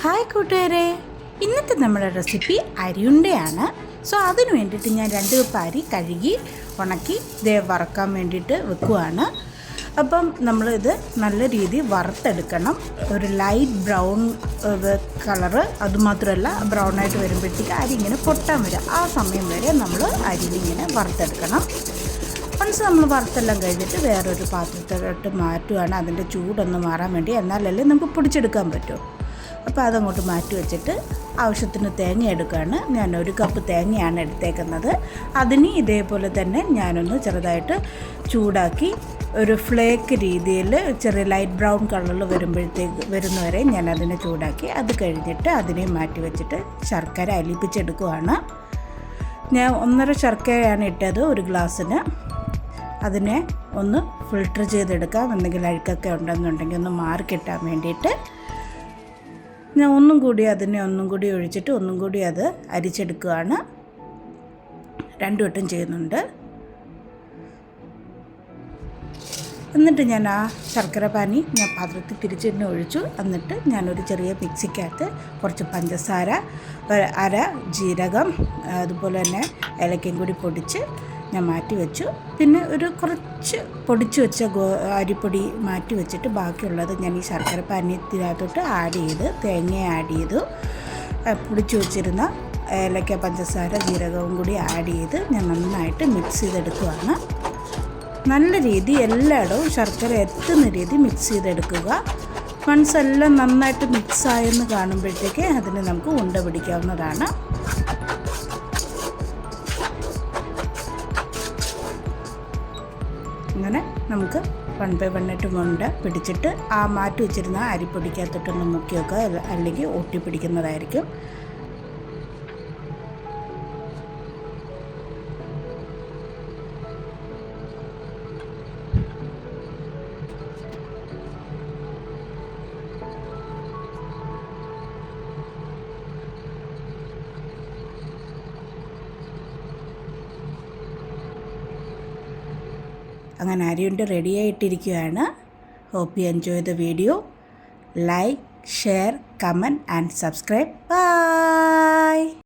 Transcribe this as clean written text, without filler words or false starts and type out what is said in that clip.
Hi കൂട്ടുകാരെ, ഇന്നത്തെ നമ്മുടെ റെസിപ്പി അരിയുണ്ടയാണ്. സോ അതിന് വേണ്ടിയിട്ട് ഞാൻ 2 കപ്പ് അരി കഴുകി ഉണക്കി വറക്കാൻ വേണ്ടിയിട്ട് വെക്കുവാണ്. അപ്പം നമ്മളിത് നല്ല രീതിയിൽ വറുത്തെടുക്കണം. ഒരു ലൈറ്റ് ബ്രൗൺ കളറ്, അതുമാത്രമല്ല ബ്രൗണായിട്ട് വരുമ്പോഴത്തേക്ക് അരി ഇങ്ങനെ പൊട്ടാൻ വരും. ആ സമയം വരെ നമ്മൾ അരിയിലിങ്ങനെ വറുത്തെടുക്കണം. വൺസ് നമ്മൾ വറുത്തെല്ലാം കഴിഞ്ഞിട്ട് വേറൊരു പാത്രത്തിലോട്ട് മാറ്റുകയാണ്, അതിൻ്റെ ചൂടൊന്ന് മാറാൻ വേണ്ടി. എന്നാലല്ലേ നമുക്ക് പൊടിച്ചെടുക്കാൻ പറ്റുമോ. അപ്പോൾ അതങ്ങോട്ട് മാറ്റി വെച്ചിട്ട് ആവശ്യത്തിന് തേങ്ങ എടുക്കുകയാണ്. ഞാൻ 1 കപ്പ് തേങ്ങയാണ് എടുത്തേക്കുന്നത്. അതിന് ഇതേപോലെ തന്നെ ഞാനൊന്ന് ചെറുതായിട്ട് ചൂടാക്കി ഒരു ഫ്ലേക്ക് രീതിയിൽ ചെറിയ ലൈറ്റ് ബ്രൗൺ കളറിൽ വരുന്നവരെ ഞാൻ അതിനെ ചൂടാക്കി. അത് കഴിഞ്ഞിട്ട് അതിനെ മാറ്റി വെച്ചിട്ട് ശർക്കര അലിപ്പിച്ചെടുക്കുകയാണ്. ഞാൻ 1.5 ശർക്കരയാണ് ഇട്ടത് ഒരു ഗ്ലാസ്സിന്. അതിനെ ഒന്ന് ഫിൽട്ടർ ചെയ്തെടുക്കാം, എന്തെങ്കിലും അഴുക്കൊക്കെ ഉണ്ടെന്നുണ്ടെങ്കിൽ ഒന്ന് മാറിക്കിട്ടാൻ വേണ്ടിയിട്ട്. ഞാൻ ഒന്നും കൂടി ഒഴിച്ചിട്ട് ഒന്നും കൂടി അത് അരിച്ചെടുക്കുകയാണ്. 2 വട്ടം ചെയ്യുന്നുണ്ട്. എന്നിട്ട് ഞാൻ ആ ശർക്കര പാനി ഞാൻ പാത്രത്തിൽ തിരിച്ചിട്ട് ഒഴിച്ചു. എന്നിട്ട് ഞാനൊരു ചെറിയ മിക്സിക്കകത്ത് കുറച്ച് പഞ്ചസാര, 1/2 ജീരകം, അതുപോലെ തന്നെ ഏലക്കയും കൂടി പൊടിച്ച് ഞാൻ മാറ്റി വെച്ചു. പിന്നെ കുറച്ച് പൊടിച്ച് വെച്ച അരിപ്പൊടി മാറ്റി വെച്ചിട്ട് ബാക്കിയുള്ളത് ഞാൻ ഈ ശർക്കര പാനീയത്തിനകത്തോട്ട് ആഡ് ചെയ്ത് തേങ്ങ ആഡ് ചെയ്തു. പൊടിച്ച് വെച്ചിരുന്ന ഏലക്ക, പഞ്ചസാര, ജീരകവും കൂടി ആഡ് ചെയ്ത് ഞാൻ നന്നായിട്ട് മിക്സ് ചെയ്തെടുക്കുകയാണ്. നല്ല രീതി എല്ലായിടവും ശർക്കര എത്തുന്ന രീതി മിക്സ് ചെയ്തെടുക്കുക. വൺസ് എല്ലാം നന്നായിട്ട് മിക്സായെന്ന് കാണുമ്പോഴത്തേക്ക് അതിന് നമുക്ക് ഉണ്ട പിടിക്കാവുന്നതാണ്. അങ്ങനെ നമുക്ക് 1 by 1 ആയിട്ട് മുണ്ട പിടിച്ചിട്ട് ആ മാറ്റി വെച്ചിരുന്ന അരിപ്പൊടിക്കകത്തോട്ടൊന്ന് മുക്കി വെക്കുക, അല്ലെങ്കിൽ ഒട്ടിപ്പിടിക്കുന്നതായിരിക്കും. അങ്ങനെ അരിയുണ്ട റെഡിയായിട്ടിരിക്കുകയാണ്. Hope you enjoy the video. Like, share, comment and subscribe. By.